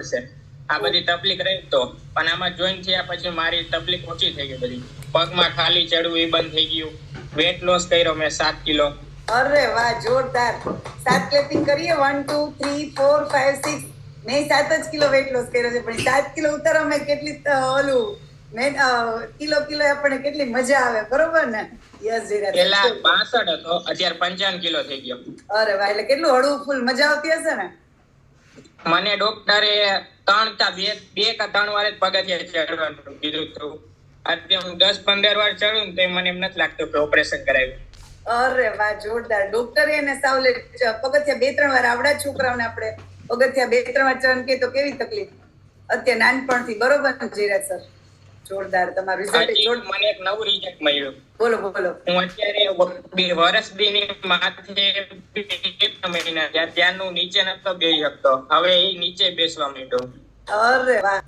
પડશે. આ બધી તકલીફ રહી તો પણ આમાં જોઈન થયા પછી મારી તકલીફ ઓછી થઈ ગઈ બધી. પગમાં ખાલી ચડવું એ બંધ થઈ ગયું. વેટ લોસ કર્યો મેં 7 કિલો. અરે વાહ, જોરદાર. 7 ક્લેપિંગ કરીએ. 1 2 3 4 5 6. મેં 7 જ કિલો વેટ લોસ કર્યો છે, પણ 7 કિલો ઉતારવા મેં કેટલી ઓલું મેં કિલો આપણને કેટલી મજા આવે, બરોબર ને? યસ જીરા. પેલા 62 હતો, અત્યારે 55 કિલો થઈ ગયો. અરે વાહ, એટલે કેટલું હળવું ફૂલ મજા આવતી હશે ને? મને ડોક્ટરે 2 કે 3 વાર જ પગથિયે ચડવાનું કીધું હતું. અત્યારે હું 10-15 વાર ચડું ને તો મને એમ નથી લાગતું કે ઓપરેશન કરાવ્યું. અરે વાહ, જોરદાર. ડોક્ટરે એને સાવલે પગથિયા 2-3 વાર આવડા છોકરાઓને આપણે પગથિયા 2-3 વાર ચડન કે તો કેવી તકલીફ અત્યારે નાનપણથી, બરોબર ને જીરા સર? જોરદાર. તમારું રિઝલ્ટ મને એક નવું રિઝલ્ટ મળ્યું. બોલો. હું અત્યારે વર્ષ દીની માથે 1 મહિના ત્યાંનું નીચે નતો બેસી શકતો. હવે એ નીચે બેસવા માંડ્યો. અરે વાહ.